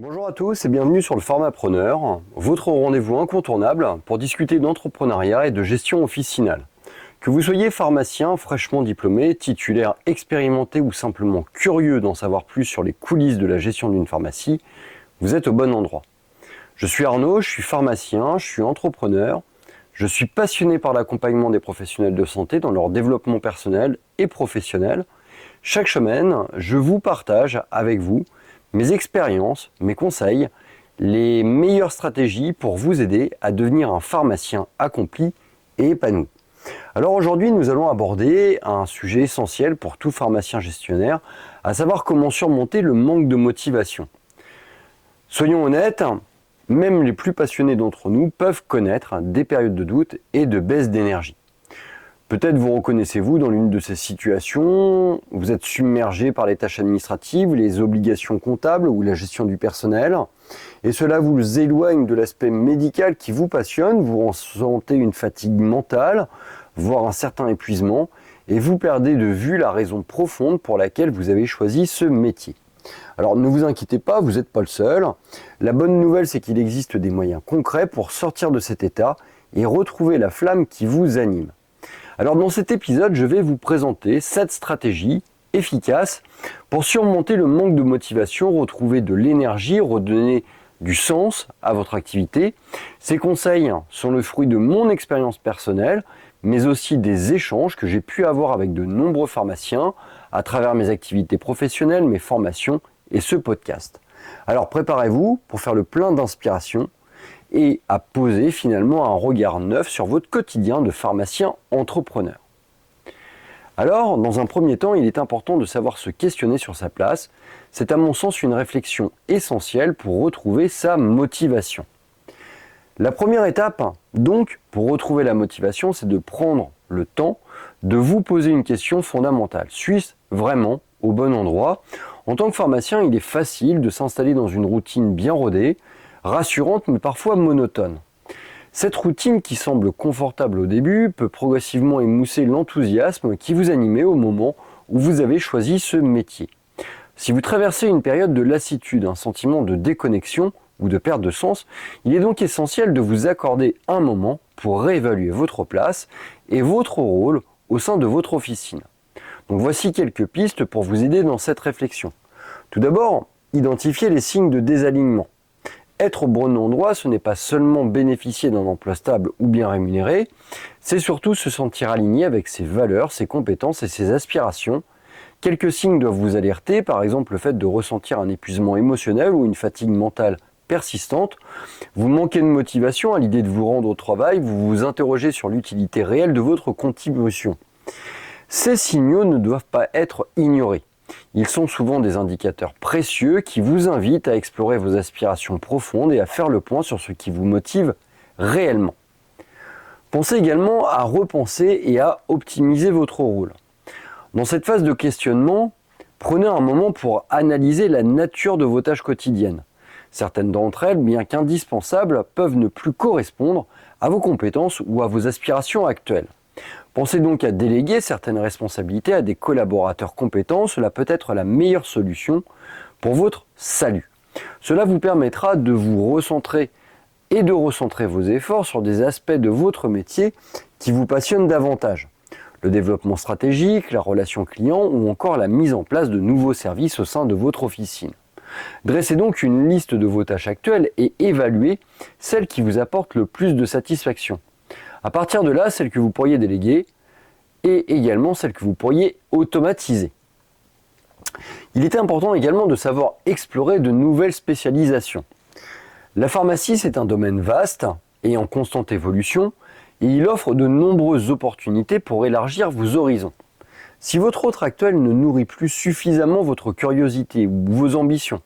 Bonjour à tous et bienvenue sur le Pharmapreneur, votre rendez-vous incontournable pour discuter d'entrepreneuriat et de gestion officinale. Que vous soyez pharmacien, fraîchement diplômé, titulaire expérimenté ou simplement curieux d'en savoir plus sur les coulisses de la gestion d'une pharmacie, vous êtes au bon endroit. Je suis Arnaud, je suis pharmacien, je suis entrepreneur, je suis passionné par l'accompagnement des professionnels de santé dans leur développement personnel et professionnel. Chaque semaine, je vous partage avec vous mes expériences, mes conseils, les meilleures stratégies pour vous aider à devenir un pharmacien accompli et épanoui. Alors aujourd'hui, nous allons aborder un sujet essentiel pour tout pharmacien gestionnaire, à savoir comment surmonter le manque de motivation. Soyons honnêtes, même les plus passionnés d'entre nous peuvent connaître des périodes de doute et de baisse d'énergie. Peut-être vous reconnaissez-vous dans l'une de ces situations, vous êtes submergé par les tâches administratives, les obligations comptables ou la gestion du personnel, et cela vous éloigne de l'aspect médical qui vous passionne, vous ressentez une fatigue mentale, voire un certain épuisement, et vous perdez de vue la raison profonde pour laquelle vous avez choisi ce métier. Alors ne vous inquiétez pas, vous n'êtes pas le seul. La bonne nouvelle, c'est qu'il existe des moyens concrets pour sortir de cet état et retrouver la flamme qui vous anime. Alors dans cet épisode, je vais vous présenter 7 stratégies efficaces pour surmonter le manque de motivation, retrouver de l'énergie, redonner du sens à votre activité. Ces conseils sont le fruit de mon expérience personnelle, mais aussi des échanges que j'ai pu avoir avec de nombreux pharmaciens à travers mes activités professionnelles, mes formations et ce podcast. Alors préparez-vous pour faire le plein d'inspiration et à poser finalement un regard neuf sur votre quotidien de pharmacien entrepreneur. Alors, dans un premier temps, il est important de savoir se questionner sur sa place. C'est à mon sens une réflexion essentielle pour retrouver sa motivation. La première étape, donc, pour retrouver la motivation, c'est de prendre le temps de vous poser une question fondamentale. Suis-je vraiment au bon endroit ? En tant que pharmacien, il est facile de s'installer dans une routine bien rodée, rassurante mais parfois monotone. Cette routine qui semble confortable au début peut progressivement émousser l'enthousiasme qui vous animait au moment où vous avez choisi ce métier. Si vous traversez une période de lassitude, un sentiment de déconnexion ou de perte de sens, il est donc essentiel de vous accorder un moment pour réévaluer votre place et votre rôle au sein de votre officine. Donc voici quelques pistes pour vous aider dans cette réflexion. Tout d'abord, identifiez les signes de désalignement. Être au bon endroit, ce n'est pas seulement bénéficier d'un emploi stable ou bien rémunéré, c'est surtout se sentir aligné avec ses valeurs, ses compétences et ses aspirations. Quelques signes doivent vous alerter, par exemple le fait de ressentir un épuisement émotionnel ou une fatigue mentale persistante. Vous manquez de motivation à l'idée de vous rendre au travail, vous vous interrogez sur l'utilité réelle de votre contribution. Ces signaux ne doivent pas être ignorés. Ils sont souvent des indicateurs précieux qui vous invitent à explorer vos aspirations profondes et à faire le point sur ce qui vous motive réellement. Pensez également à repenser et à optimiser votre rôle. Dans cette phase de questionnement, prenez un moment pour analyser la nature de vos tâches quotidiennes. Certaines d'entre elles, bien qu'indispensables, peuvent ne plus correspondre à vos compétences ou à vos aspirations actuelles. Pensez donc à déléguer certaines responsabilités à des collaborateurs compétents, cela peut être la meilleure solution pour votre salut. Cela vous permettra de vous recentrer et de recentrer vos efforts sur des aspects de votre métier qui vous passionnent davantage. Le développement stratégique, la relation client ou encore la mise en place de nouveaux services au sein de votre officine. Dressez donc une liste de vos tâches actuelles et évaluez celles qui vous apportent le plus de satisfaction. À partir de là, celles que vous pourriez déléguer et également celles que vous pourriez automatiser. Il est important également de savoir explorer de nouvelles spécialisations. La pharmacie, c'est un domaine vaste et en constante évolution et il offre de nombreuses opportunités pour élargir vos horizons. Si votre offre actuelle ne nourrit plus suffisamment votre curiosité ou vos ambitions,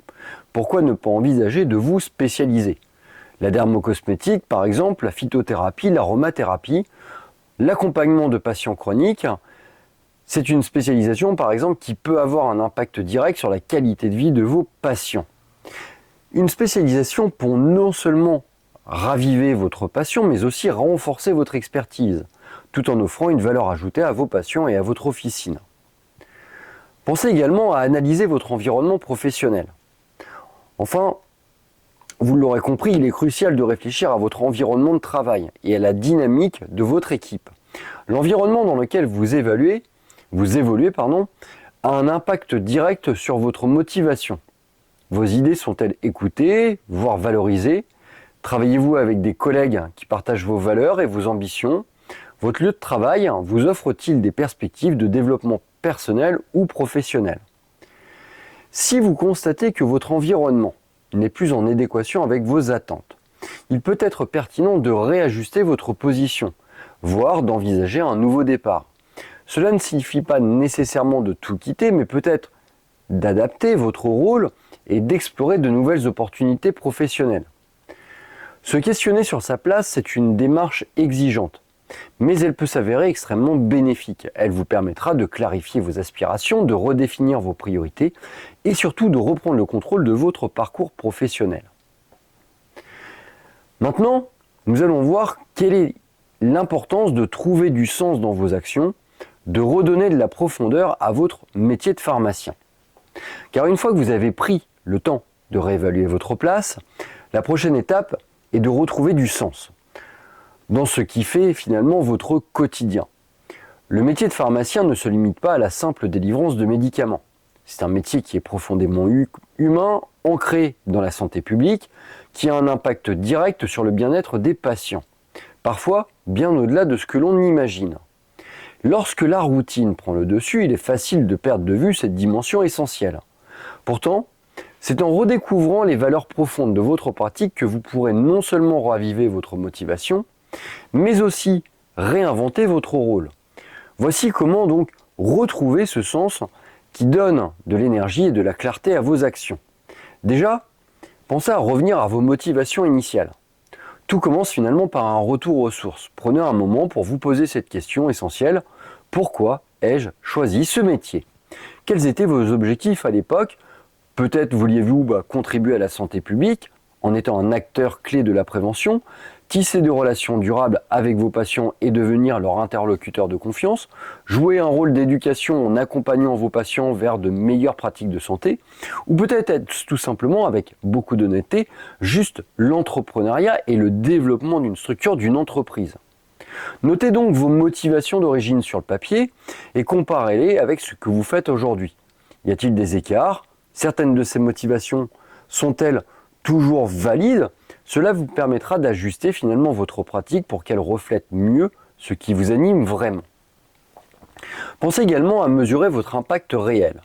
pourquoi ne pas envisager de vous spécialiser ? La dermocosmétique, par exemple, la phytothérapie, l'aromathérapie, l'accompagnement de patients chroniques, c'est une spécialisation, par exemple, qui peut avoir un impact direct sur la qualité de vie de vos patients. Une spécialisation pour non seulement raviver votre passion, mais aussi renforcer votre expertise, tout en offrant une valeur ajoutée à vos patients et à votre officine. Pensez également à analyser votre environnement professionnel. Enfin, Vous l'aurez compris, il est crucial de réfléchir à votre environnement de travail et à la dynamique de votre équipe. L'environnement dans lequel vous évoluez, a un impact direct sur votre motivation. Vos idées sont-elles écoutées, voire valorisées? Travaillez-vous avec des collègues qui partagent vos valeurs et vos ambitions? Votre lieu de travail vous offre-t-il des perspectives de développement personnel ou professionnel? Si vous constatez que votre environnement n'est plus en adéquation avec vos attentes, il peut être pertinent de réajuster votre position, voire d'envisager un nouveau départ. Cela ne signifie pas nécessairement de tout quitter, mais peut-être d'adapter votre rôle et d'explorer de nouvelles opportunités professionnelles. Se questionner sur sa place, c'est une démarche exigeante, mais elle peut s'avérer extrêmement bénéfique. Elle vous permettra de clarifier vos aspirations, de redéfinir vos priorités et surtout de reprendre le contrôle de votre parcours professionnel. Maintenant, nous allons voir quelle est l'importance de trouver du sens dans vos actions, de redonner de la profondeur à votre métier de pharmacien. Car une fois que vous avez pris le temps de réévaluer votre place, la prochaine étape est de retrouver du sens dans ce qui fait finalement votre quotidien. Le métier de pharmacien ne se limite pas à la simple délivrance de médicaments. C'est un métier qui est profondément humain, ancré dans la santé publique, qui a un impact direct sur le bien-être des patients, parfois bien au-delà de ce que l'on imagine. Lorsque la routine prend le dessus, il est facile de perdre de vue cette dimension essentielle. Pourtant, c'est en redécouvrant les valeurs profondes de votre pratique que vous pourrez non seulement raviver votre motivation, mais aussi réinventer votre rôle. Voici comment donc retrouver ce sens qui donne de l'énergie et de la clarté à vos actions. Déjà, pensez à revenir à vos motivations initiales. Tout commence finalement par un retour aux sources. Prenez un moment pour vous poser cette question essentielle. Pourquoi ai-je choisi ce métier? Quels étaient vos objectifs à l'époque? Peut-être vouliez-vous contribuer à la santé publique en étant un acteur clé de la prévention, tisser des relations durables avec vos patients et devenir leur interlocuteur de confiance, jouer un rôle d'éducation en accompagnant vos patients vers de meilleures pratiques de santé, ou peut-être être tout simplement, avec beaucoup d'honnêteté, juste l'entrepreneuriat et le développement d'une structure, d'une entreprise. Notez donc vos motivations d'origine sur le papier et comparez-les avec ce que vous faites aujourd'hui. Y a-t-il des écarts? Certaines de ces motivations sont-elles toujours valides? Cela vous permettra d'ajuster finalement votre pratique pour qu'elle reflète mieux ce qui vous anime vraiment. Pensez également à mesurer votre impact réel.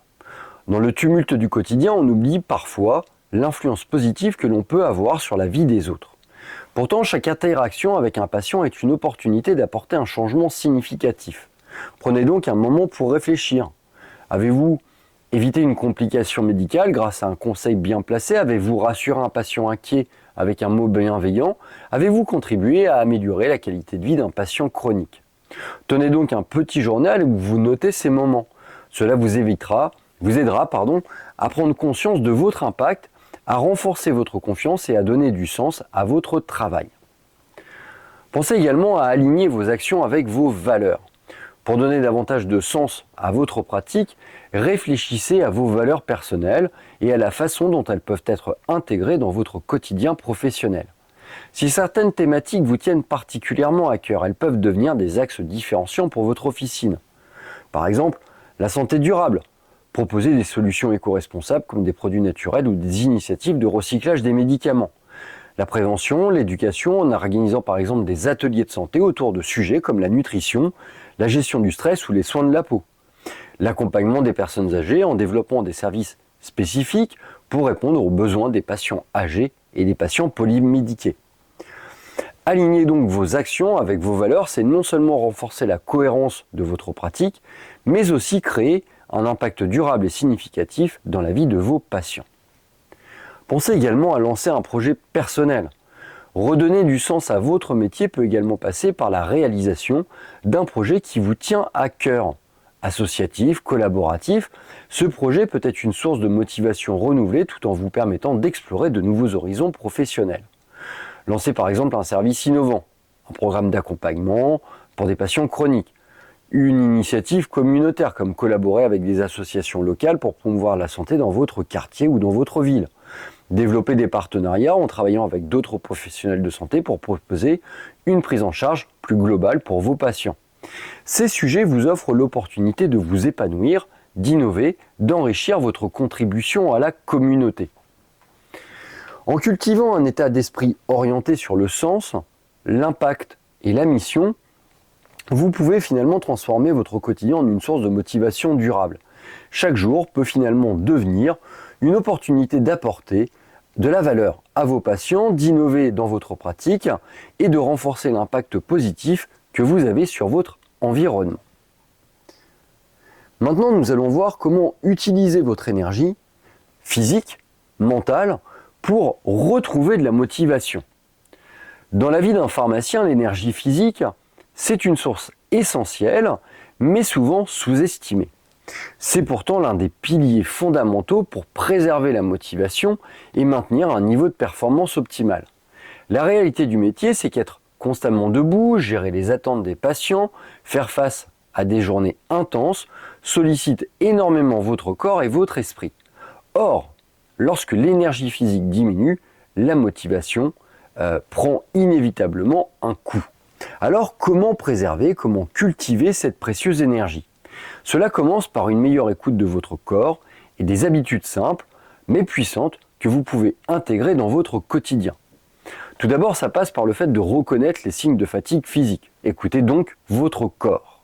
Dans le tumulte du quotidien, on oublie parfois l'influence positive que l'on peut avoir sur la vie des autres. Pourtant, chaque interaction avec un patient est une opportunité d'apporter un changement significatif. Prenez donc un moment pour réfléchir. Avez-vous évité une complication médicale grâce à un conseil bien placé? Avez-vous rassuré un patient inquiet avec un mot bienveillant? Avez-vous contribué à améliorer la qualité de vie d'un patient chronique? Tenez donc un petit journal où vous notez ces moments. Cela vous aidera à prendre conscience de votre impact, à renforcer votre confiance et à donner du sens à votre travail. Pensez également à aligner vos actions avec vos valeurs. Pour donner davantage de sens à votre pratique, réfléchissez à vos valeurs personnelles et à la façon dont elles peuvent être intégrées dans votre quotidien professionnel. Si certaines thématiques vous tiennent particulièrement à cœur, elles peuvent devenir des axes différenciants pour votre officine. Par exemple, la santé durable. Proposez des solutions éco-responsables comme des produits naturels ou des initiatives de recyclage des médicaments. La prévention, l'éducation, en organisant par exemple des ateliers de santé autour de sujets comme la nutrition, la gestion du stress ou les soins de la peau. L'accompagnement des personnes âgées en développant des services spécifiques pour répondre aux besoins des patients âgés et des patients polymédiqués. Aligner donc vos actions avec vos valeurs, c'est non seulement renforcer la cohérence de votre pratique, mais aussi créer un impact durable et significatif dans la vie de vos patients. Pensez également à lancer un projet personnel. Redonner du sens à votre métier peut également passer par la réalisation d'un projet qui vous tient à cœur. Associatif, collaboratif, ce projet peut être une source de motivation renouvelée tout en vous permettant d'explorer de nouveaux horizons professionnels. Lancez par exemple un service innovant, un programme d'accompagnement pour des patients chroniques, une initiative communautaire comme collaborer avec des associations locales pour promouvoir la santé dans votre quartier ou dans votre ville. Développer des partenariats en travaillant avec d'autres professionnels de santé pour proposer une prise en charge plus globale pour vos patients. Ces sujets vous offrent l'opportunité de vous épanouir, d'innover, d'enrichir votre contribution à la communauté. En cultivant un état d'esprit orienté sur le sens, l'impact et la mission, vous pouvez finalement transformer votre quotidien en une source de motivation durable. Chaque jour peut finalement devenir une opportunité d'apporter de la valeur à vos patients, d'innover dans votre pratique et de renforcer l'impact positif que vous avez sur votre environnement. Maintenant, nous allons voir comment utiliser votre énergie physique, mentale, pour retrouver de la motivation. Dans la vie d'un pharmacien, l'énergie physique, c'est une source essentielle, mais souvent sous-estimée. C'est pourtant l'un des piliers fondamentaux pour préserver la motivation et maintenir un niveau de performance optimal. La réalité du métier, c'est qu'être constamment debout, gérer les attentes des patients, faire face à des journées intenses, sollicite énormément votre corps et votre esprit. Or, lorsque l'énergie physique diminue, la motivation prend inévitablement un coup. Alors, comment préserver, comment cultiver cette précieuse énergie ? Cela commence par une meilleure écoute de votre corps et des habitudes simples, mais puissantes, que vous pouvez intégrer dans votre quotidien. Tout d'abord, ça passe par le fait de reconnaître les signes de fatigue physique. Écoutez donc votre corps.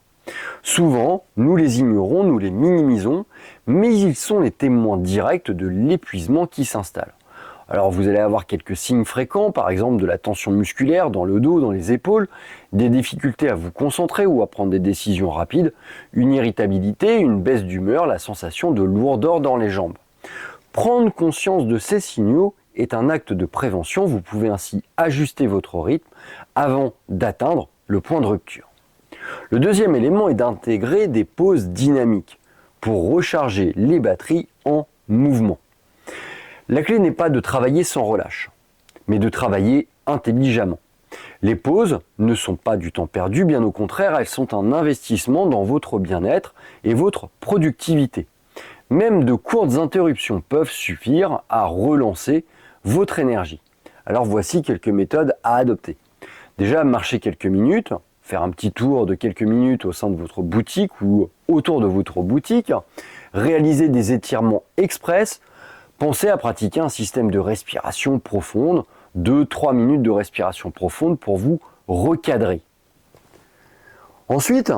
Souvent, nous les ignorons, nous les minimisons, mais ils sont les témoins directs de l'épuisement qui s'installe. Alors vous allez avoir quelques signes fréquents, par exemple de la tension musculaire dans le dos, dans les épaules, des difficultés à vous concentrer ou à prendre des décisions rapides, une irritabilité, une baisse d'humeur, la sensation de lourdeur dans les jambes. Prendre conscience de ces signaux est un acte de prévention, vous pouvez ainsi ajuster votre rythme avant d'atteindre le point de rupture. Le deuxième élément est d'intégrer des pauses dynamiques pour recharger les batteries en mouvement. La clé n'est pas de travailler sans relâche, mais de travailler intelligemment. Les pauses ne sont pas du temps perdu, bien au contraire, elles sont un investissement dans votre bien-être et votre productivité. Même de courtes interruptions peuvent suffire à relancer votre énergie. Alors voici quelques méthodes à adopter. Déjà, marcher quelques minutes, faire un petit tour de quelques minutes au sein de votre boutique ou autour de votre boutique, réaliser des étirements express. Pensez à pratiquer un système de respiration profonde, 2-3 minutes de respiration profonde pour vous recadrer. Ensuite,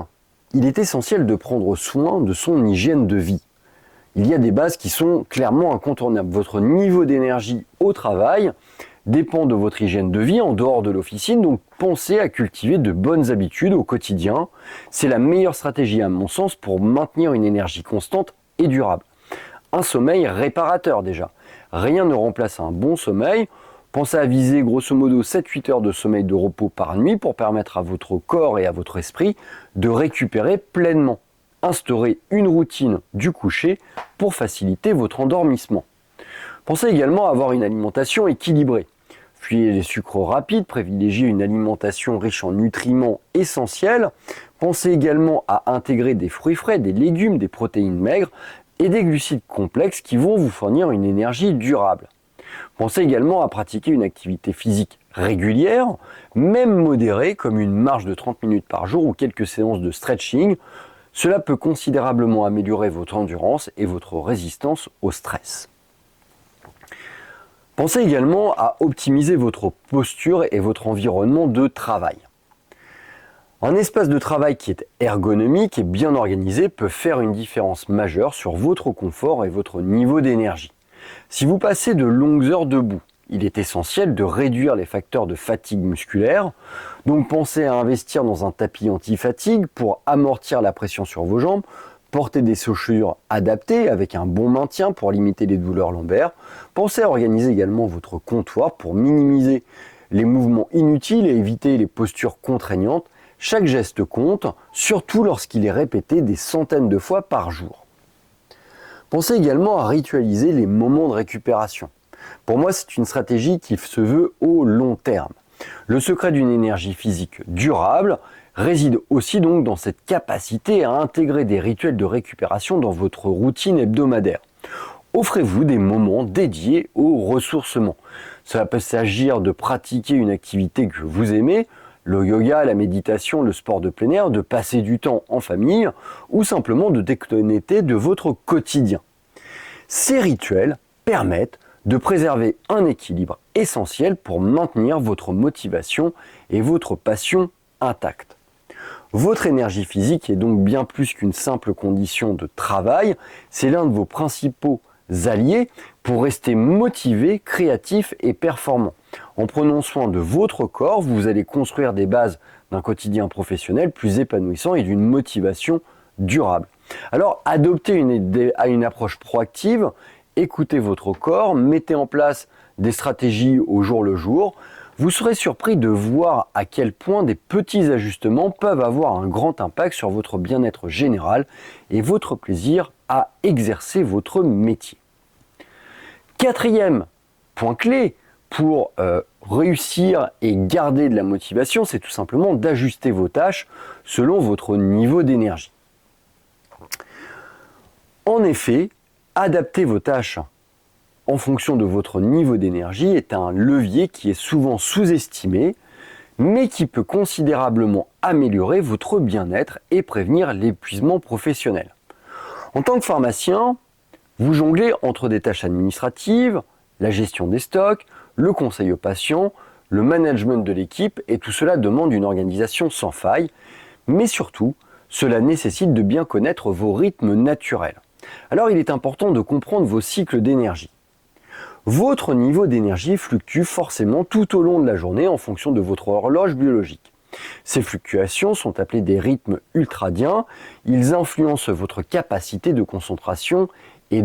il est essentiel de prendre soin de son hygiène de vie. Il y a des bases qui sont clairement incontournables. Votre niveau d'énergie au travail dépend de votre hygiène de vie en dehors de l'officine, donc pensez à cultiver de bonnes habitudes au quotidien. C'est la meilleure stratégie à mon sens pour maintenir une énergie constante et durable. Un sommeil réparateur déjà. Rien ne remplace un bon sommeil. Pensez à viser grosso modo 7-8 heures de sommeil de repos par nuit pour permettre à votre corps et à votre esprit de récupérer pleinement. Instaurez une routine du coucher pour faciliter votre endormissement. Pensez également à avoir une alimentation équilibrée. Fuyez les sucres rapides, privilégiez une alimentation riche en nutriments essentiels. Pensez également à intégrer des fruits frais, des légumes, des protéines maigres et des glucides complexes qui vont vous fournir une énergie durable. Pensez également à pratiquer une activité physique régulière, même modérée, comme une marche de 30 minutes par jour ou quelques séances de stretching. Cela peut considérablement améliorer votre endurance et votre résistance au stress. Pensez également à optimiser votre posture et votre environnement de travail. Un espace de travail qui est ergonomique et bien organisé peut faire une différence majeure sur votre confort et votre niveau d'énergie. Si vous passez de longues heures debout, il est essentiel de réduire les facteurs de fatigue musculaire. Donc pensez à investir dans un tapis anti-fatigue pour amortir la pression sur vos jambes. Portez des chaussures adaptées avec un bon maintien pour limiter les douleurs lombaires. Pensez à organiser également votre comptoir pour minimiser les mouvements inutiles et éviter les postures contraignantes. Chaque geste compte, surtout lorsqu'il est répété des centaines de fois par jour. Pensez également à ritualiser les moments de récupération. Pour moi, c'est une stratégie qui se veut au long terme. Le secret d'une énergie physique durable réside aussi donc dans cette capacité à intégrer des rituels de récupération dans votre routine hebdomadaire. Offrez-vous des moments dédiés au ressourcement. Cela peut s'agir de pratiquer une activité que vous aimez, le yoga, la méditation, le sport de plein air, de passer du temps en famille ou simplement de déconnecter de votre quotidien. Ces rituels permettent de préserver un équilibre essentiel pour maintenir votre motivation et votre passion intactes. Votre énergie physique est donc bien plus qu'une simple condition de travail, c'est l'un de vos principaux alliés pour rester motivé, créatif et performant. En prenant soin de votre corps, vous allez construire des bases d'un quotidien professionnel plus épanouissant et d'une motivation durable. Alors, adoptez une approche proactive, écoutez votre corps, mettez en place des stratégies au jour le jour. Vous serez surpris de voir à quel point des petits ajustements peuvent avoir un grand impact sur votre bien-être général et votre plaisir à exercer votre métier. Quatrième point clé pour réussir et garder de la motivation, c'est tout simplement d'ajuster vos tâches selon votre niveau d'énergie. En effet, adapter vos tâches en fonction de votre niveau d'énergie est un levier qui est souvent sous-estimé, mais qui peut considérablement améliorer votre bien-être et prévenir l'épuisement professionnel. En tant que pharmacien, vous jonglez entre des tâches administratives, la gestion des stocks, le conseil aux patients, le management de l'équipe, et tout cela demande une organisation sans faille, mais surtout, cela nécessite de bien connaître vos rythmes naturels. Alors il est important de comprendre vos cycles d'énergie. Votre niveau d'énergie fluctue forcément tout au long de la journée en fonction de votre horloge biologique. Ces fluctuations sont appelées des rythmes ultradiens. Ils influencent votre capacité de concentration et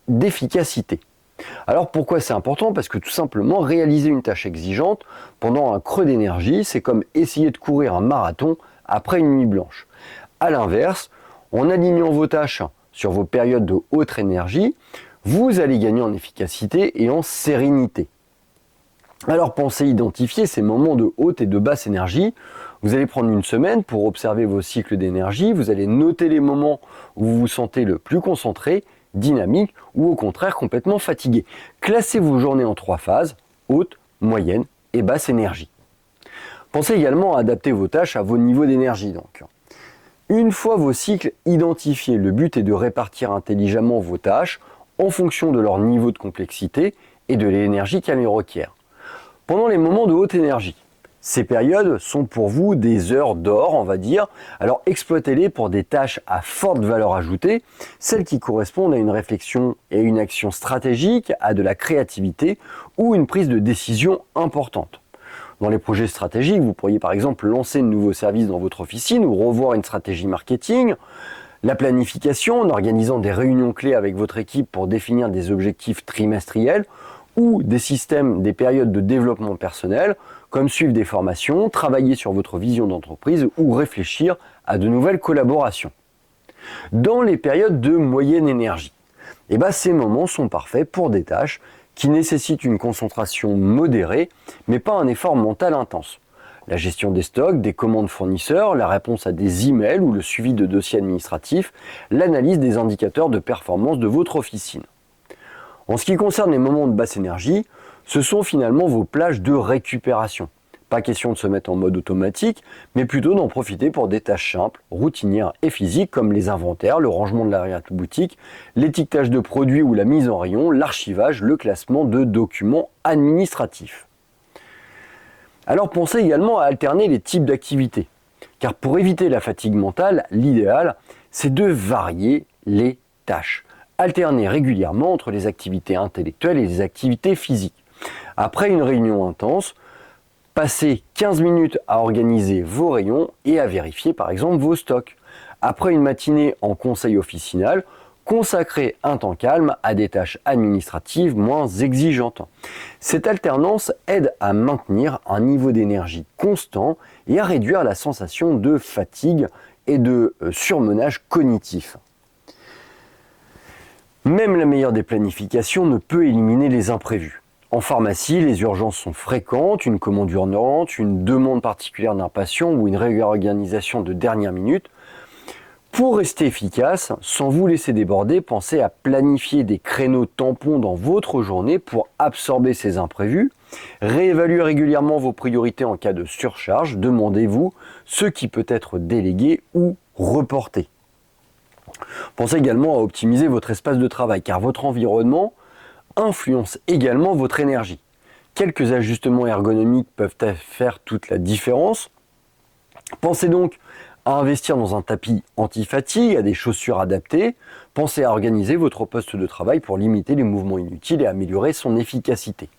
d'efficacité. Alors pourquoi c'est important? Parce que tout simplement, réaliser une tâche exigeante pendant un creux d'énergie, c'est comme essayer de courir un marathon après une nuit blanche. A l'inverse, en alignant vos tâches sur vos périodes de haute énergie, vous allez gagner en efficacité et en sérénité. Alors pensez identifier ces moments de haute et de basse énergie. Vous allez prendre une semaine pour observer vos cycles d'énergie. Vous allez noter les moments où vous vous sentez le plus concentré, dynamique ou au contraire complètement fatigué. Classez vos journées en 3 phases, haute, moyenne et basse énergie. Pensez également à adapter vos tâches à vos niveaux d'énergie donc. Une fois vos cycles identifiés, le but est de répartir intelligemment vos tâches en fonction de leur niveau de complexité et de l'énergie qu'elles requièrent. Pendant les moments de haute énergie, ces périodes sont pour vous des heures d'or, on va dire. Alors exploitez-les pour des tâches à forte valeur ajoutée, celles qui correspondent à une réflexion et une action stratégique, à de la créativité ou une prise de décision importante. Dans les projets stratégiques, vous pourriez par exemple lancer de nouveaux services dans votre officine ou revoir une stratégie marketing. La planification, en organisant des réunions clés avec votre équipe pour définir des objectifs trimestriels ou des systèmes, des périodes de développement personnel, comme suivre des formations, travailler sur votre vision d'entreprise ou réfléchir à de nouvelles collaborations. Dans les périodes de moyenne énergie, ces moments sont parfaits pour des tâches qui nécessitent une concentration modérée, mais pas un effort mental intense. La gestion des stocks, des commandes fournisseurs, la réponse à des emails ou le suivi de dossiers administratifs, l'analyse des indicateurs de performance de votre officine. En ce qui concerne les moments de basse énergie, ce sont finalement vos plages de récupération. Pas question de se mettre en mode automatique, mais plutôt d'en profiter pour des tâches simples, routinières et physiques comme les inventaires, le rangement de l'arrière-boutique, l'étiquetage de produits ou la mise en rayon, l'archivage, le classement de documents administratifs. Alors pensez également à alterner les types d'activités, car pour éviter la fatigue mentale, l'idéal, c'est de varier les tâches. Alterner régulièrement entre les activités intellectuelles et les activités physiques. Après une réunion intense, passez 15 minutes à organiser vos rayons et à vérifier par exemple vos stocks. Après une matinée en conseil officinal, consacrez un temps calme à des tâches administratives moins exigeantes. Cette alternance aide à maintenir un niveau d'énergie constant et à réduire la sensation de fatigue et de surmenage cognitif. Même la meilleure des planifications ne peut éliminer les imprévus. En pharmacie, les urgences sont fréquentes, une commande urgente, une demande particulière d'un patient ou une réorganisation de dernière minute. Pour rester efficace, sans vous laisser déborder, pensez à planifier des créneaux tampons dans votre journée pour absorber ces imprévus. Réévaluez régulièrement vos priorités en cas de surcharge. Demandez-vous ce qui peut être délégué ou reporté. Pensez également à optimiser votre espace de travail car votre environnement influence également votre énergie. Quelques ajustements ergonomiques peuvent faire toute la différence. Pensez donc à investir dans un tapis anti-fatigue, à des chaussures adaptées. Pensez à organiser votre poste de travail pour limiter les mouvements inutiles et améliorer son efficacité.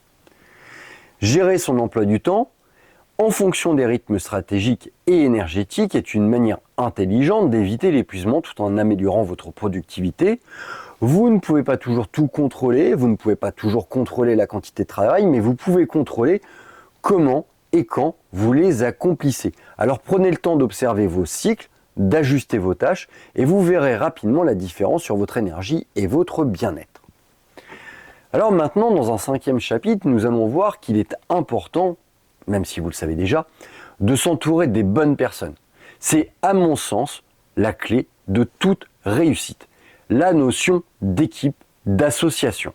Gérer son emploi du temps en fonction des rythmes stratégiques et énergétiques est une manière intelligente d'éviter l'épuisement tout en améliorant votre productivité. Vous ne pouvez pas toujours tout contrôler, vous ne pouvez pas toujours contrôler la quantité de travail, mais vous pouvez contrôler comment et quand vous les accomplissez. Alors prenez le temps d'observer vos cycles, d'ajuster vos tâches et vous verrez rapidement la différence sur votre énergie et votre bien-être. Alors maintenant, dans un 5e chapitre, nous allons voir qu'il est important, même si vous le savez déjà, de s'entourer des bonnes personnes. C'est à mon sens la clé de toute réussite. La notion d'équipe, d'association.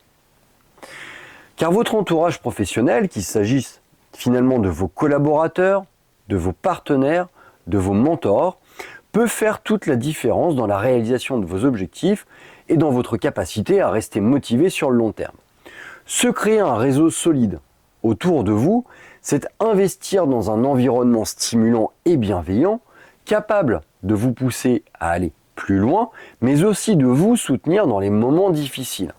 Car votre entourage professionnel, qu'il s'agisse finalement de vos collaborateurs, de vos partenaires, de vos mentors, peut faire toute la différence dans la réalisation de vos objectifs et dans votre capacité à rester motivé sur le long terme. Se créer un réseau solide autour de vous, c'est investir dans un environnement stimulant et bienveillant, capable de vous pousser à aller plus loin, mais aussi de vous soutenir dans les moments difficiles.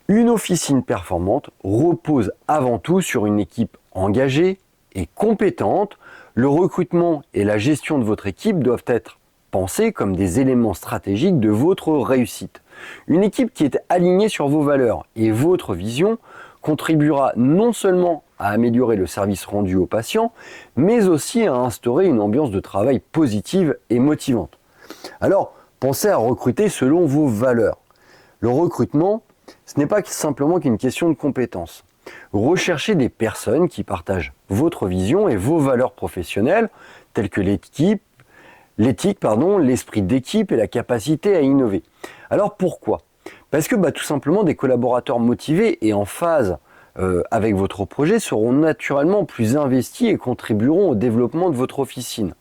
Une officine performante repose avant tout sur une équipe engagée et compétente. Le recrutement et la gestion de votre équipe doivent être pensés comme des éléments stratégiques de votre réussite. Une équipe qui est alignée sur vos valeurs et votre vision contribuera non seulement à améliorer le service rendu aux patients, mais aussi à instaurer une ambiance de travail positive et motivante. Alors, pensez à recruter selon vos valeurs. Le recrutement, ce n'est pas simplement qu'une question de compétences. Recherchez des personnes qui partagent votre vision et vos valeurs professionnelles, telles que l'éthique, l'esprit d'équipe et la capacité à innover. Alors pourquoi ? Parce que tout simplement des collaborateurs motivés et en phase avec votre projet seront naturellement plus investis et contribueront au développement de votre officine.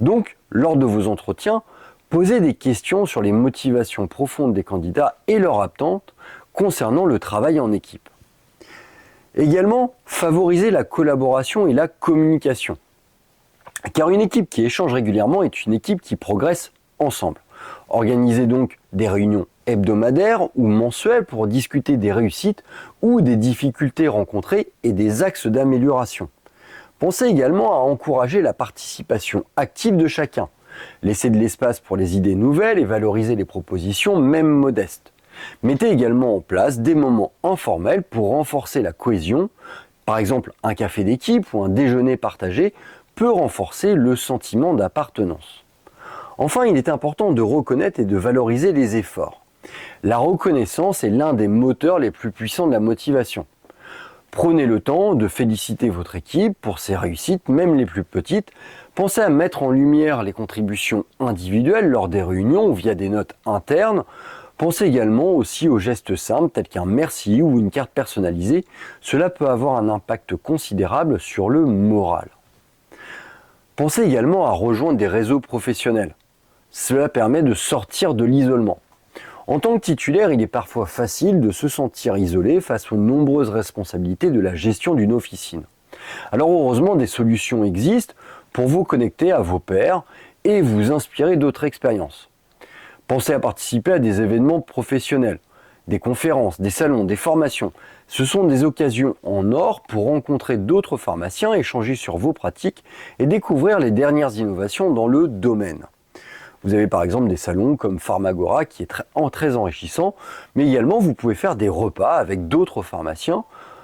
Donc, lors de vos entretiens, posez des questions sur les motivations profondes des candidats et leurs attentes concernant le travail en équipe. Également, favorisez la collaboration et la communication. Car une équipe qui échange régulièrement est une équipe qui progresse ensemble. Organisez donc des réunions hebdomadaires ou mensuelles pour discuter des réussites ou des difficultés rencontrées et des axes d'amélioration. Pensez également à encourager la participation active de chacun. Laissez de l'espace pour les idées nouvelles et valorisez les propositions, même modestes. Mettez également en place des moments informels pour renforcer la cohésion. Par exemple, un café d'équipe ou un déjeuner partagé peut renforcer le sentiment d'appartenance. Enfin, il est important de reconnaître et de valoriser les efforts. La reconnaissance est l'un des moteurs les plus puissants de la motivation. Prenez le temps de féliciter votre équipe pour ses réussites, même les plus petites. Pensez à mettre en lumière les contributions individuelles lors des réunions ou via des notes internes. Pensez également aussi aux gestes simples tels qu'un merci ou une carte personnalisée. Cela peut avoir un impact considérable sur le moral. Pensez également à rejoindre des réseaux professionnels. Cela permet de sortir de l'isolement. En tant que titulaire, il est parfois facile de se sentir isolé face aux nombreuses responsabilités de la gestion d'une officine. Alors heureusement, des solutions existent pour vous connecter à vos pairs et vous inspirer d'autres expériences. Pensez à participer à des événements professionnels, des conférences, des salons, des formations. Ce sont des occasions en or pour rencontrer d'autres pharmaciens, échanger sur vos pratiques et découvrir les dernières innovations dans le domaine. Vous avez par exemple des salons comme Pharmagora qui est très enrichissant, mais également vous pouvez faire des repas avec d'autres pharmaciens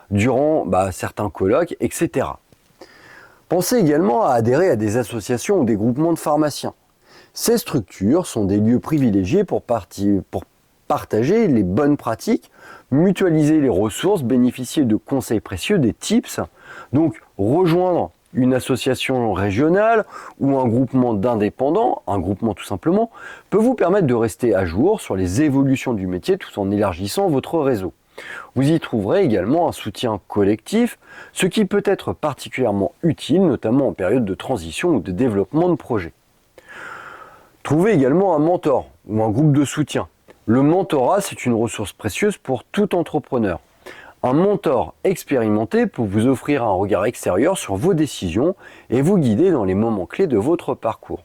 durant certains colloques, etc. Pensez également à adhérer à des associations ou des groupements de pharmaciens. Ces structures sont des lieux privilégiés pour partager les bonnes pratiques, mutualiser les ressources, bénéficier de conseils précieux, des tips. Donc rejoindre une association régionale ou un groupement d'indépendants, un groupement tout simplement, peut vous permettre de rester à jour sur les évolutions du métier tout en élargissant votre réseau. Vous y trouverez également un soutien collectif, ce qui peut être particulièrement utile, notamment en période de transition ou de développement de projet. Trouvez également un mentor ou un groupe de soutien. Le mentorat, c'est une ressource précieuse pour tout entrepreneur. Un mentor expérimenté peut vous offrir un regard extérieur sur vos décisions et vous guider dans les moments clés de votre parcours.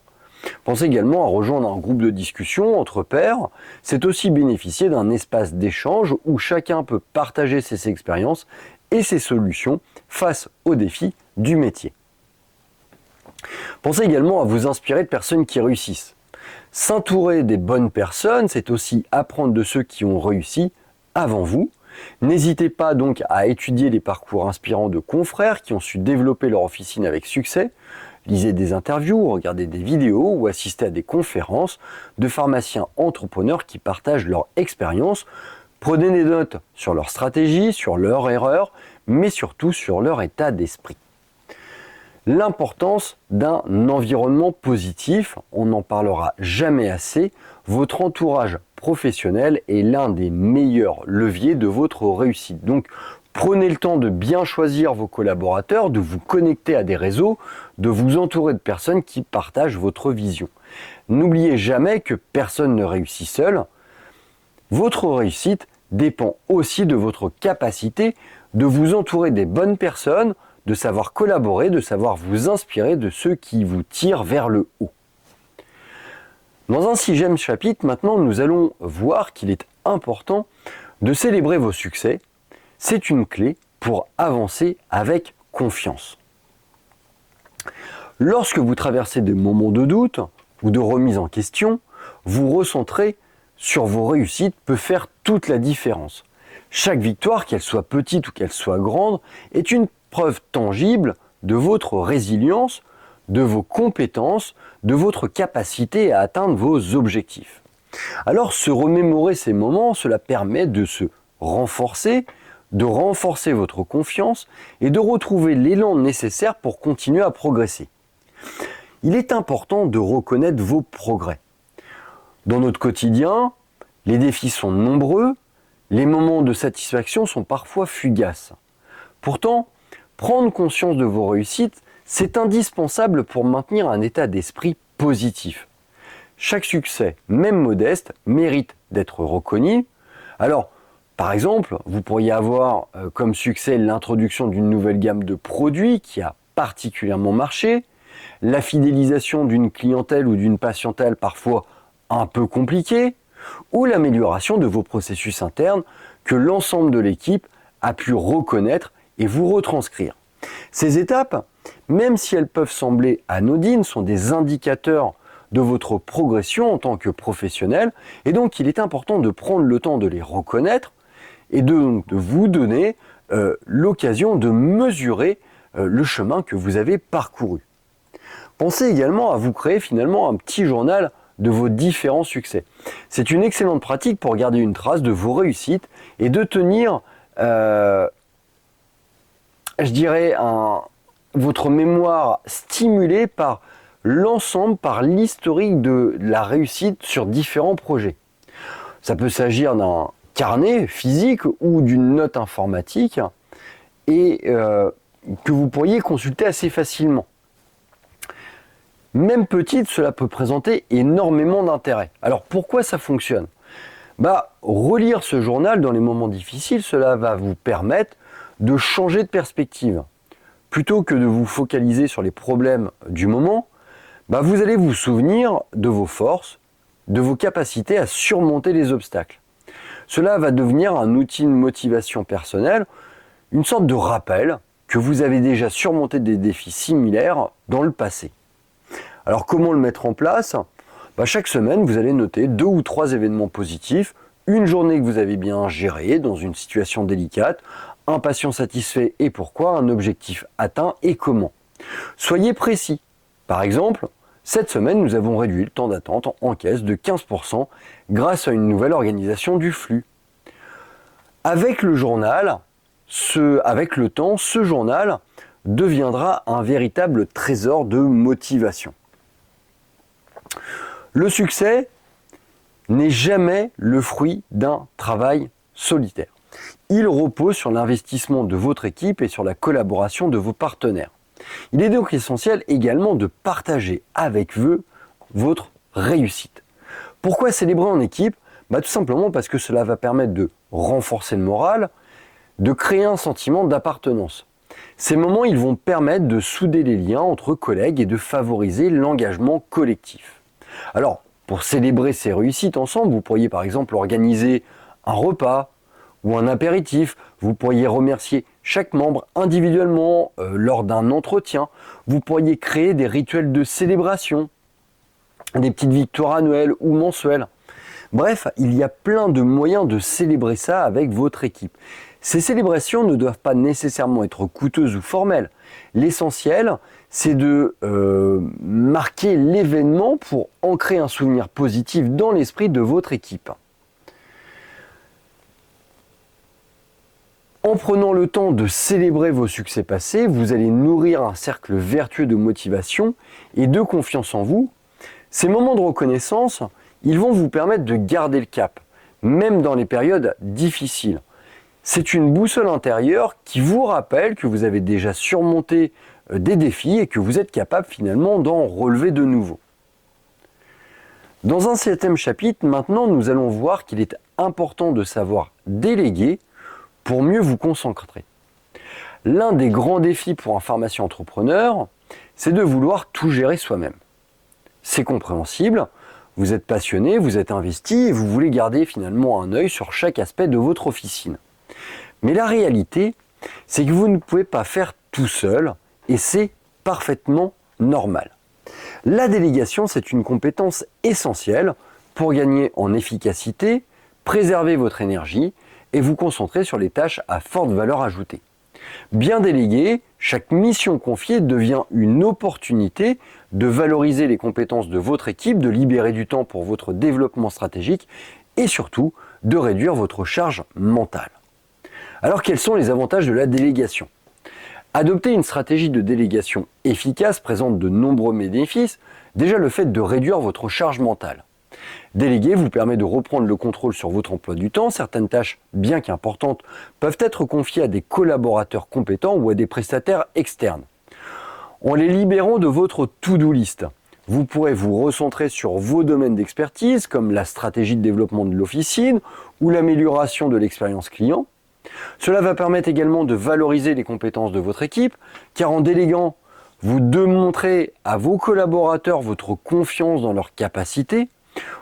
Pensez également à rejoindre un groupe de discussion entre pairs. C'est aussi bénéficier d'un espace d'échange où chacun peut partager ses expériences et ses solutions face aux défis du métier. Pensez également à vous inspirer de personnes qui réussissent. S'entourer des bonnes personnes, c'est aussi apprendre de ceux qui ont réussi avant vous. N'hésitez pas donc à étudier les parcours inspirants de confrères qui ont su développer leur officine avec succès. Lisez des interviews, regardez des vidéos ou assistez à des conférences de pharmaciens entrepreneurs qui partagent leur expérience. Prenez des notes sur leur stratégie, sur leurs erreurs, mais surtout sur leur état d'esprit. L'importance d'un environnement positif, on n'en parlera jamais assez. Votre entourage professionnel est l'un des meilleurs leviers de votre réussite. Donc, prenez le temps de bien choisir vos collaborateurs, de vous connecter à des réseaux, de vous entourer de personnes qui partagent votre vision. N'oubliez jamais que personne ne réussit seul. Votre réussite dépend aussi de votre capacité de vous entourer des bonnes personnes, de savoir collaborer, de savoir vous inspirer de ceux qui vous tirent vers le haut. Dans un 6e chapitre, maintenant, nous allons voir qu'il est important de célébrer vos succès. C'est une clé pour avancer avec confiance. Lorsque vous traversez des moments de doute ou de remise en question, vous recentrer sur vos réussites peut faire toute la différence. Chaque victoire, qu'elle soit petite ou qu'elle soit grande, est une preuve tangible de votre résilience, de vos compétences, de votre capacité à atteindre vos objectifs. Alors, se remémorer ces moments, cela permet de se renforcer votre confiance et de retrouver l'élan nécessaire pour continuer à progresser. Il est important de reconnaître vos progrès. Dans notre quotidien, les défis sont nombreux, les moments de satisfaction sont parfois fugaces. Pourtant, prendre conscience de vos réussites, c'est indispensable pour maintenir un état d'esprit positif. Chaque succès, même modeste, mérite d'être reconnu. Alors, par exemple, vous pourriez avoir comme succès l'introduction d'une nouvelle gamme de produits qui a particulièrement marché, la fidélisation d'une clientèle ou d'une patientèle parfois un peu compliquée, ou l'amélioration de vos processus internes que l'ensemble de l'équipe a pu reconnaître et vous retranscrire. Ces étapes, même si elles peuvent sembler anodines, sont des indicateurs de votre progression en tant que professionnel, et donc il est important de prendre le temps de les reconnaître et de vous donner l'occasion de mesurer le chemin que vous avez parcouru. Pensez également à vous créer finalement un petit journal de vos différents succès. C'est une excellente pratique pour garder une trace de vos réussites et de tenir, votre mémoire stimulée par l'ensemble, par l'historique de la réussite sur différents projets. Ça peut s'agir d'un carnet physique ou d'une note informatique et que vous pourriez consulter assez facilement. Même petite, cela peut présenter énormément d'intérêt. Alors pourquoi ça fonctionne ? Relire ce journal dans les moments difficiles, cela va vous permettre de changer de perspective. Plutôt que de vous focaliser sur les problèmes du moment, vous allez vous souvenir de vos forces, de vos capacités à surmonter les obstacles. Cela va devenir un outil de motivation personnelle, une sorte de rappel que vous avez déjà surmonté des défis similaires dans le passé. Alors comment le mettre en place ? Chaque semaine, vous allez noter 2 ou 3 événements positifs, une journée que vous avez bien gérée dans une situation délicate, un patient satisfait et pourquoi, un objectif atteint et comment. Soyez précis. Par exemple, cette semaine, nous avons réduit le temps d'attente en caisse de 15% grâce à une nouvelle organisation du flux. Avec le journal, avec le temps, ce journal deviendra un véritable trésor de motivation. Le succès n'est jamais le fruit d'un travail solitaire. Il repose sur l'investissement de votre équipe et sur la collaboration de vos partenaires. Il est donc essentiel également de partager avec eux votre réussite. Pourquoi célébrer en équipe ? Tout simplement parce que cela va permettre de renforcer le moral, de créer un sentiment d'appartenance. Ces moments, ils vont permettre de souder les liens entre collègues et de favoriser l'engagement collectif. Alors, pour célébrer ces réussites ensemble, vous pourriez par exemple organiser un repas ou un apéritif. Vous pourriez remercier chaque membre individuellement lors d'un entretien. Vous pourriez créer des rituels de célébration, des petites victoires annuelles ou mensuelles. Bref, il y a plein de moyens de célébrer ça avec votre équipe. Ces célébrations ne doivent pas nécessairement être coûteuses ou formelles. L'essentiel, c'est de marquer l'événement pour ancrer un souvenir positif dans l'esprit de votre équipe. En prenant le temps de célébrer vos succès passés, vous allez nourrir un cercle vertueux de motivation et de confiance en vous. Ces moments de reconnaissance, ils vont vous permettre de garder le cap, même dans les périodes difficiles. C'est une boussole intérieure qui vous rappelle que vous avez déjà surmonté des défis et que vous êtes capable finalement d'en relever de nouveaux. Dans un 7e chapitre, maintenant, nous allons voir qu'il est important de savoir déléguer pour mieux vous concentrer. L'un des grands défis pour un pharmacien entrepreneur, c'est de vouloir tout gérer soi-même. C'est compréhensible, vous êtes passionné, vous êtes investi et vous voulez garder finalement un œil sur chaque aspect de votre officine. Mais la réalité, c'est que vous ne pouvez pas faire tout seul et c'est parfaitement normal. La délégation, c'est une compétence essentielle pour gagner en efficacité, préserver votre énergie et vous concentrer sur les tâches à forte valeur ajoutée. Bien délégué, chaque mission confiée devient une opportunité de valoriser les compétences de votre équipe, de libérer du temps pour votre développement stratégique et surtout de réduire votre charge mentale. Alors quels sont les avantages de la délégation ? Adopter une stratégie de délégation efficace présente de nombreux bénéfices, déjà le fait de réduire votre charge mentale. Déléguer vous permet de reprendre le contrôle sur votre emploi du temps. Certaines tâches, bien qu'importantes, peuvent être confiées à des collaborateurs compétents ou à des prestataires externes. En les libérant de votre to-do list, vous pourrez vous recentrer sur vos domaines d'expertise comme la stratégie de développement de l'officine ou l'amélioration de l'expérience client. Cela va permettre également de valoriser les compétences de votre équipe, car en déléguant, vous démontrez à vos collaborateurs votre confiance dans leurs capacités,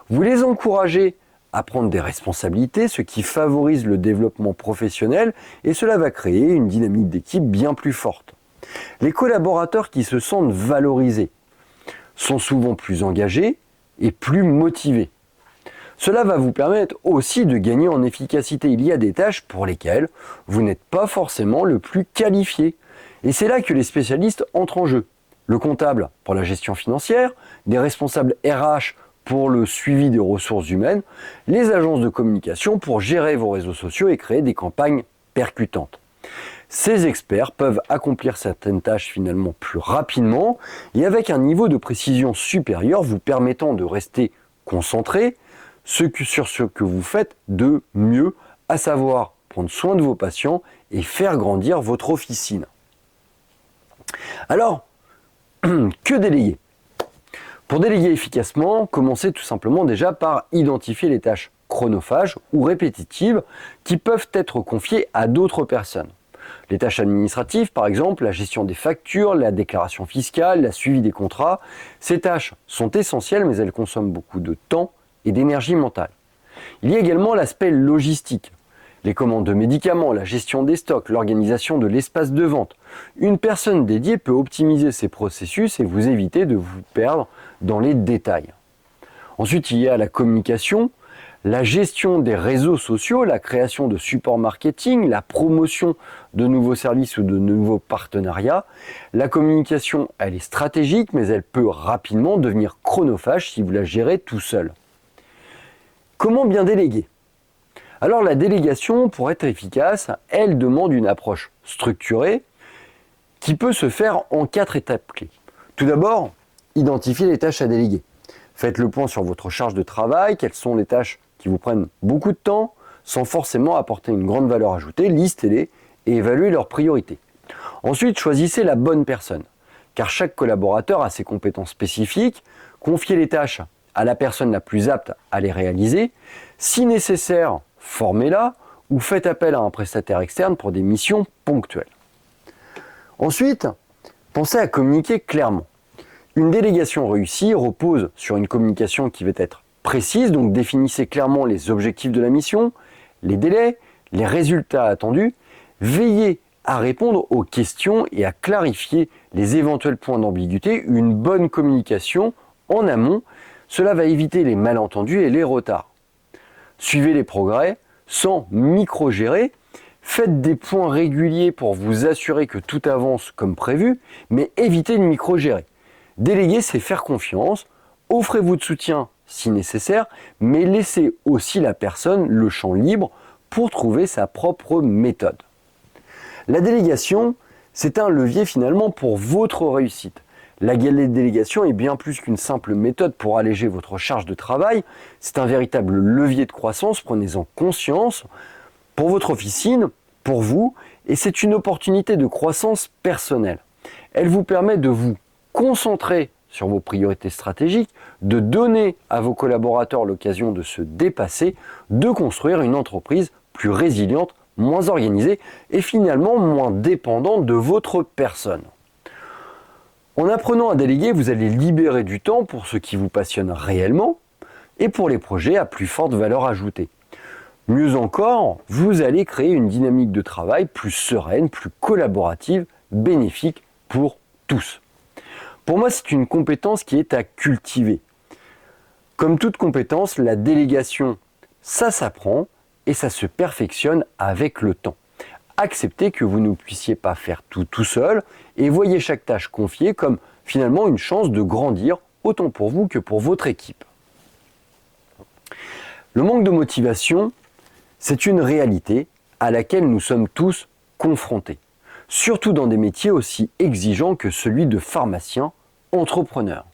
vous les encouragez à prendre des responsabilités, ce qui favorise le développement professionnel et cela va créer une dynamique d'équipe bien plus forte. Les collaborateurs qui se sentent valorisés sont souvent plus engagés et plus motivés. Cela va vous permettre aussi de gagner en efficacité. Il y a des tâches pour lesquelles vous n'êtes pas forcément le plus qualifié. Et c'est là que les spécialistes entrent en jeu. Le comptable pour la gestion financière, des responsables RH pour le suivi des ressources humaines, les agences de communication pour gérer vos réseaux sociaux et créer des campagnes percutantes. Ces experts peuvent accomplir certaines tâches finalement plus rapidement et avec un niveau de précision supérieur vous permettant de rester concentré sur ce que vous faites de mieux, à savoir prendre soin de vos patients et faire grandir votre officine. Alors, que déléguer ? Pour déléguer efficacement, commencez tout simplement déjà par identifier les tâches chronophages ou répétitives qui peuvent être confiées à d'autres personnes. Les tâches administratives, par exemple, la gestion des factures, la déclaration fiscale, la suivi des contrats, ces tâches sont essentielles mais elles consomment beaucoup de temps et d'énergie mentale. Il y a également l'aspect logistique. Les commandes de médicaments, la gestion des stocks, l'organisation de l'espace de vente. Une personne dédiée peut optimiser ces processus et vous éviter de vous perdre dans les détails. Ensuite, il y a la communication, la gestion des réseaux sociaux, la création de supports marketing, la promotion de nouveaux services ou de nouveaux partenariats. La communication, elle est stratégique, mais elle peut rapidement devenir chronophage si vous la gérez tout seul. Comment bien déléguer ? Alors la délégation, pour être efficace, elle demande une approche structurée qui peut se faire en 4 étapes clés. Tout d'abord, identifiez les tâches à déléguer. Faites le point sur votre charge de travail, quelles sont les tâches qui vous prennent beaucoup de temps, sans forcément apporter une grande valeur ajoutée, listez-les et évaluez leurs priorités. Ensuite, choisissez la bonne personne, car chaque collaborateur a ses compétences spécifiques. Confiez les tâches à la personne la plus apte à les réaliser. Si nécessaire, formez-la ou faites appel à un prestataire externe pour des missions ponctuelles. Ensuite, pensez à communiquer clairement. Une délégation réussie repose sur une communication qui va être précise, donc définissez clairement les objectifs de la mission, les délais, les résultats attendus. Veillez à répondre aux questions et à clarifier les éventuels points d'ambiguïté. Une bonne communication en amont, cela va éviter les malentendus et les retards. Suivez les progrès sans micro-gérer. Faites des points réguliers pour vous assurer que tout avance comme prévu, mais évitez de micro-gérer. Déléguer, c'est faire confiance. Offrez-vous de soutien si nécessaire, mais laissez aussi la personne le champ libre pour trouver sa propre méthode. La délégation, c'est un levier finalement pour votre réussite. La délégation est bien plus qu'une simple méthode pour alléger votre charge de travail. C'est un véritable levier de croissance, prenez-en conscience, pour votre officine, pour vous, et c'est une opportunité de croissance personnelle. Elle vous permet de vous concentrer sur vos priorités stratégiques, de donner à vos collaborateurs l'occasion de se dépasser, de construire une entreprise plus résiliente, moins organisée et finalement moins dépendante de votre personne. En apprenant à déléguer, vous allez libérer du temps pour ce qui vous passionne réellement et pour les projets à plus forte valeur ajoutée. Mieux encore, vous allez créer une dynamique de travail plus sereine, plus collaborative, bénéfique pour tous. Pour moi, c'est une compétence qui est à cultiver. Comme toute compétence, la délégation, ça s'apprend et ça se perfectionne avec le temps. Acceptez que vous ne puissiez pas faire tout seul et voyez chaque tâche confiée comme finalement une chance de grandir autant pour vous que pour votre équipe. Le manque de motivation, c'est une réalité à laquelle nous sommes tous confrontés, surtout dans des métiers aussi exigeants que celui de pharmacien, entrepreneur.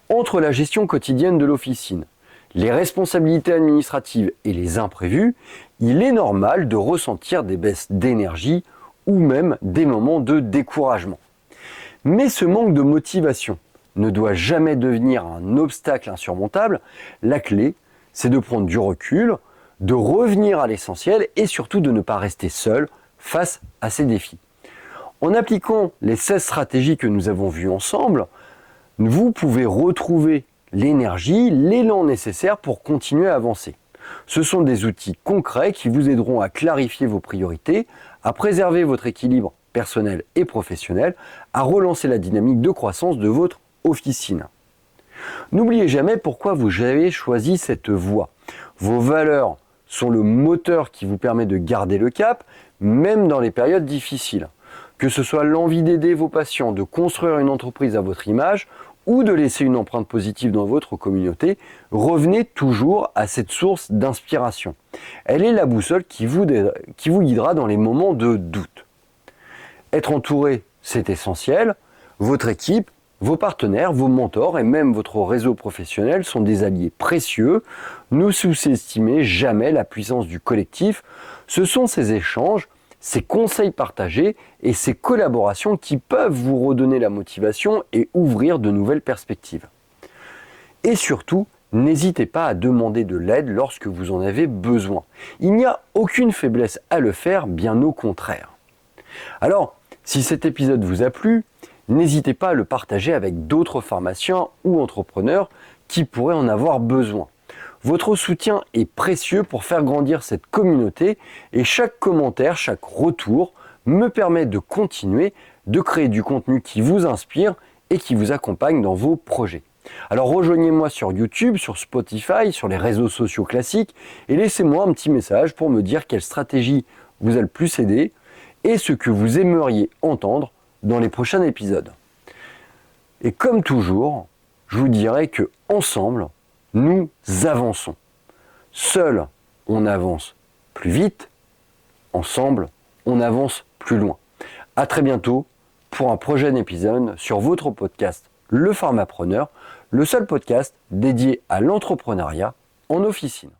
Entre la gestion quotidienne de l'officine, les responsabilités administratives et les imprévus, il est normal de ressentir des baisses d'énergie ou même des moments de découragement. Mais ce manque de motivation ne doit jamais devenir un obstacle insurmontable. La clé, c'est de prendre du recul, de revenir à l'essentiel et surtout de ne pas rester seul face à ces défis. En appliquant les 16 stratégies que nous avons vues ensemble, vous pouvez retrouver l'énergie, l'élan nécessaire pour continuer à avancer. Ce sont des outils concrets qui vous aideront à clarifier vos priorités, à préserver votre équilibre personnel et professionnel, à relancer la dynamique de croissance de votre officine. N'oubliez jamais pourquoi vous avez choisi cette voie. Vos valeurs sont le moteur qui vous permet de garder le cap, même dans les périodes difficiles. Que ce soit l'envie d'aider vos patients, de construire une entreprise à votre image ou de laisser une empreinte positive dans votre communauté, revenez toujours à cette source d'inspiration. Elle est la boussole qui vous guidera dans les moments de doute. Être entouré, c'est essentiel. Votre équipe, vos partenaires, vos mentors et même votre réseau professionnel sont des alliés précieux. Ne sous-estimez jamais la puissance du collectif. Ce sont ces échanges, ces conseils partagés et ces collaborations qui peuvent vous redonner la motivation et ouvrir de nouvelles perspectives. Et surtout, n'hésitez pas à demander de l'aide lorsque vous en avez besoin. Il n'y a aucune faiblesse à le faire, bien au contraire. Alors, si cet épisode vous a plu, n'hésitez pas à le partager avec d'autres pharmaciens ou entrepreneurs qui pourraient en avoir besoin. Votre soutien est précieux pour faire grandir cette communauté et chaque commentaire, chaque retour me permet de continuer de créer du contenu qui vous inspire et qui vous accompagne dans vos projets. Alors rejoignez-moi sur YouTube, sur Spotify, sur les réseaux sociaux classiques et laissez-moi un petit message pour me dire quelle stratégie vous a le plus aidé et ce que vous aimeriez entendre dans les prochains épisodes. Et comme toujours, je vous dirais que ensemble, nous avançons. Seul, on avance plus vite. Ensemble, on avance plus loin. À très bientôt pour un prochain épisode sur votre podcast Le Pharmapreneur, le seul podcast dédié à l'entrepreneuriat en officine.